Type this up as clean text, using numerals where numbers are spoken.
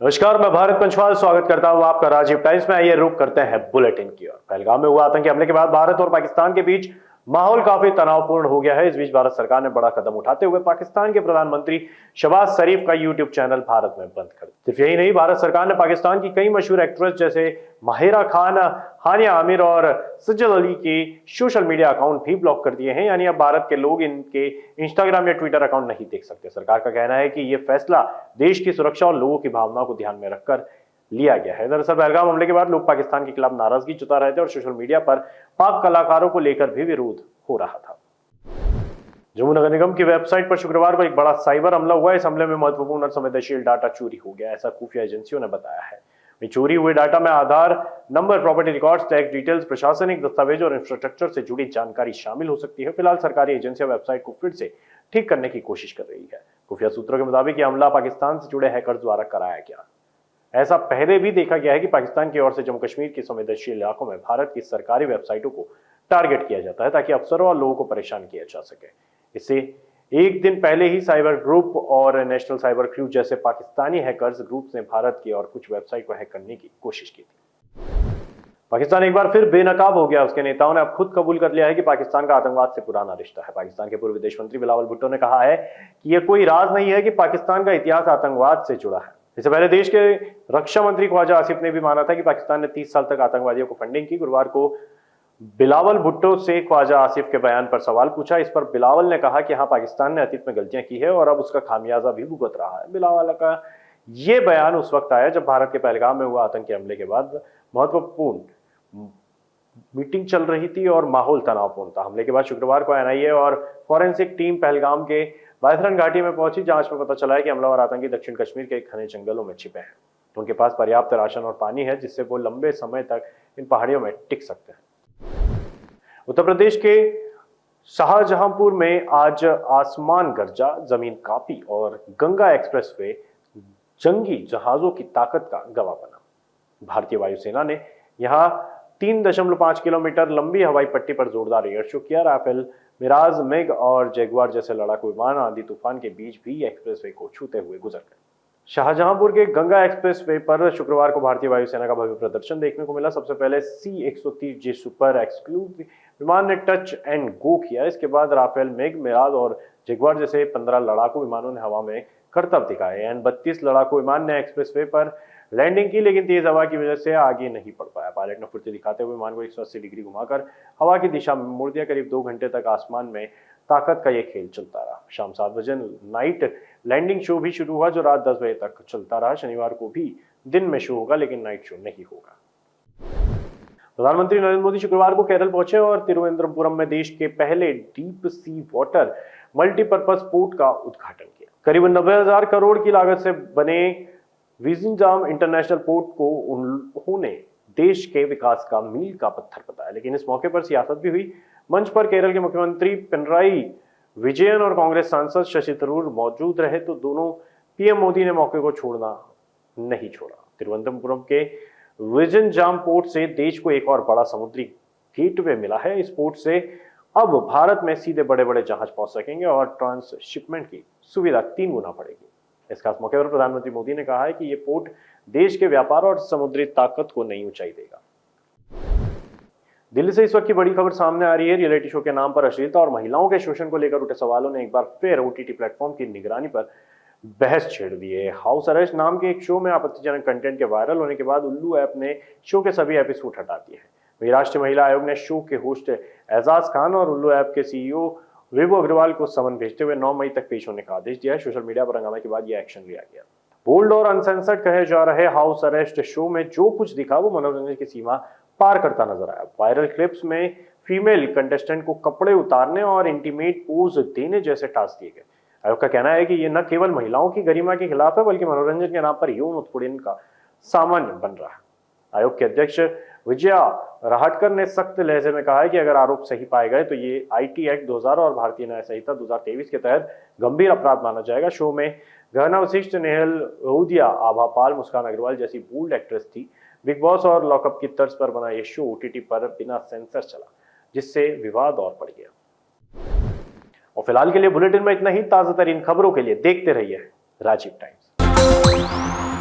नमस्कार, मैं भारत पंचवाल स्वागत करता हूं आपका राजीव टाइम्स में। आइए रुक करते हैं बुलेटिन की ओर। पहलगाम में हुआ आतंकी हमले के बाद भारत और पाकिस्तान के बीच माहौल काफी तनावपूर्ण हो गया है। इस बीच भारत सरकार ने बड़ा कदम उठाते हुए पाकिस्तान के प्रधानमंत्री शहबाज शरीफ का यूट्यूब चैनल भारत में बंद कर दिया। सिर्फ यही नहीं, भारत सरकार ने पाकिस्तान की कई मशहूर एक्ट्रेस जैसे माहिरा खान, हानिया आमिर और सज्जद अली के सोशल मीडिया अकाउंट भी ब्लॉक कर दिए हैं। यानी अब भारत के लोग इनके इंस्टाग्राम या ट्विटर अकाउंट नहीं देख सकते। सरकार का कहना है कि यह फैसला देश की सुरक्षा और लोगों की भावनाओं को ध्यान में रखकर लिया गया है। दरअसल पहलगाम हमले के बाद लोग पाकिस्तान के खिलाफ नाराजगी जता रहे थे और सोशल मीडिया पर पाक कलाकारों को लेकर भी विरोध हो रहा था। जम्मू नगर निगम की वेबसाइट पर शुक्रवार को एक बड़ा साइबर हमला हुआ। इस हमले में महत्वपूर्ण और संवेदनशील डाटा चोरी हो गया, ऐसा खुफिया एजेंसियों ने बताया है। चोरी हुए डाटा में Aadhaar number, property records, tax details, प्रशासनिक दस्तावेज और इंफ्रास्ट्रक्चर से जुड़ी जानकारी शामिल हो सकती है। फिलहाल सरकारी एजेंसियां वेबसाइट को फिर से ठीक करने की कोशिश कर रही है। खुफिया सूत्रों के मुताबिक यह हमला पाकिस्तान से जुड़े हैकर्स द्वारा कराया गया। ऐसा पहले भी देखा गया है कि पाकिस्तान की ओर से जम्मू कश्मीर के संवेदनशील इलाकों में भारत की सरकारी वेबसाइटों को टारगेट किया जाता है ताकि अफसरों और लोगों को परेशान किया जा सके। इससे एक दिन पहले ही साइबर ग्रुप और नेशनल साइबर क्रू जैसे पाकिस्तानी हैकर्स ग्रुप्स ने भारत की और कुछ वेबसाइट को हैक करने की कोशिश की थी। पाकिस्तान एक बार फिर बेनकाब हो गया। उसके नेताओं ने अब खुद कबूल कर लिया है कि पाकिस्तान का आतंकवाद से पुराना रिश्ता है। पाकिस्तान के पूर्व विदेश मंत्री बिलावल भुट्टो ने कहा है कि यह कोई राज नहीं है कि पाकिस्तान का इतिहास आतंकवाद से जुड़ा है। इससे पहले देश के रक्षा मंत्री ख्वाजा आसिफ ने भी माना था कि पाकिस्तान ने 30 साल तक आतंकवादियों को फंडिंग की। गुरुवार को बिलावल भुट्टो से ख्वाजा आसिफ के बयान पर सवाल पूछा। इस पर बिलावल ने कहा कि हाँ, पाकिस्तान ने अतीत में गलतियां की है और अब उसका खामियाजा भी भुगत रहा है। बिलावल का यह बयान उस वक्त आया जब भारत के पहलगाम में हुआ आतंकी हमले के बाद महत्वपूर्ण मीटिंग चल रही थी और माहौल तनावपूर्ण था। हमले के बाद शुक्रवार को एनआईए और फॉरेंसिक टीम पहलगाम के बायथरन घाटी में पहुंची। जांच में पता चला है कि हमलावर आतंकी दक्षिण कश्मीर के घने जंगलों में छिपे हैं। उनके पास पर्याप्त राशन और पानी है जिससे वो लंबे समय तक इन पहाड़ियों में टिक सकते हैं। उत्तर प्रदेश के शाहजहांपुर में आज आसमान गरजा, जमीन कांपी और गंगा एक्सप्रेसवे जंगी जहाजों की ताकत का गवाह बना। भारतीय वायुसेना ने यहां 3.5 किलोमीटर लंबी हवाई पट्टी पर जोरदार एयर शो किया। राफेल, मिराज, मेग और जैगुआर जैसे लड़ाकू विमान आंधी तूफान के बीच भी एक्सप्रेसवे को छूते हुए गुजर गए। शाहजहांपुर के गंगा एक्सप्रेसवे पर शुक्रवार को भारतीय वायुसेना का भव्य प्रदर्शन देखने को मिला। सबसे पहले C-130J सुपर एक्सक्लूसिव विमान ने टच एंड गो किया। इसके बाद राफेल, मेग, मिराज और जैगुआर जैसे 15 लड़ाकू विमानों ने हवा में करतब दिखाए। N-32 लड़ाकू विमान ने एक्सप्रेसवे पर लैंडिंग की, लेकिन तेज हवा की वजह से आगे नहीं बढ़ पाया। पायलट ने फुर्ती दिखाते हुए विमान को 180 डिग्री घुमाकर हवा की दिशा में मोड़ दिया। करीब 2 घंटे तक आसमान में ताकत का यह खेल चलता रहा। शाम 7 बजे नाइट लैंडिंग शो भी शुरू हुआ जो रात 10 बजे तक चलता रहा। शनिवार को भी दिन में शो होगा लेकिन नाइट शो नहीं होगा। प्रधानमंत्री नरेंद्र मोदी शुक्रवार को केरल पहुंचे और तिरुवनंतपुरम में देश के पहले deep sea water multipurpose port का उद्घाटन किया। करीब 90,000 करोड़ की लागत से बने विजिंजाम इंटरनेशनल पोर्ट को उन्होंने देश के विकास का मील का पत्थर बताया। लेकिन इस मौके पर सियासत भी हुई। मंच पर केरल के मुख्यमंत्री पिनराई विजयन और कांग्रेस सांसद शशि थरूर मौजूद रहे तो दोनों पीएम मोदी ने मौके को नहीं छोड़ा। तिरुवनंतपुरम के विजिंजाम पोर्ट से देश को एक और बड़ा समुद्री गेटवे मिला है। इस पोर्ट से अब भारत में सीधे बड़े बड़े जहाज पहुंच सकेंगे और ट्रांसशिपमेंट की सुविधा 3 गुना बढ़ेगी। इस खास मौके पर प्रधानमंत्री मोदी ने कहा है कि यह पोर्ट देश के व्यापार और समुद्री ताकत को नई ऊंचाई देगा। दिल्ली से इस वक्त की बड़ी खबर सामने आ रही है। रियलिटी शो के नाम पर अश्लीलता और महिलाओं के शोषण को लेकर उठे सवालों ने एक बार फिर ओटीटी प्लेटफॉर्म की निगरानी पर बहस छेड़ दी है। हाउस अरेस्ट नाम के एक शो में आपत्तिजनक कंटेंट के वायरल होने के बाद उल्लू ऐप ने शो के सभी एपिसोड हटा दिए हैं। वहीं राष्ट्रीय महिला आयोग ने शो के होस्ट एजाज खान और उल्लू ऐप के सीईओ विभू अग्रवाल को समन भेजते हुए 9 मई तक पेश होने का आदेश दिया है। सोशल मीडिया पर हंगामे के बाद यह एक्शन लिया गया। बोल्ड और अनसेंसर्ड कहे जा रहे हाउस अरेस्ट शो में जो कुछ दिखा वो मनोरंजन की सीमा पार करता नजर आया। वायरल क्लिप्स में फीमेल कंटेस्टेंट को कपड़े उतारने और इंटीमेट पोज देने जैसे टास्क दिए गए। आयोग का कहना है कि यह न केवल महिलाओं की गरिमा के खिलाफ है बल्कि मनोरंजन के नाम पर यौन उत्पीड़न का सामान्य बन रहा है। आयोग के अध्यक्ष विजया राहटकर ने सख्त लहजे में कहा है कि अगर आरोप सही पाए गए तो ये आईटी एक्ट 2000 और भारतीय न्याय संहिता 2023 के तहत गंभीर अपराध माना जाएगा। शो में गहना वशिष्ठ, नेहल रोदिया, आभा पाल, मुस्कान अग्रवाल जैसी बोल्ड एक्ट्रेस थी। बिग बॉस और लॉकअप की तर्ज पर बना यह शो ओटीटी पर बिना सेंसर चला, जिससे विवाद और बढ़ गया। और फिलहाल के लिए बुलेटिन में इतना ही। ताजा तरीन खबरों के लिए देखते रहिए राजीव टाइम्स।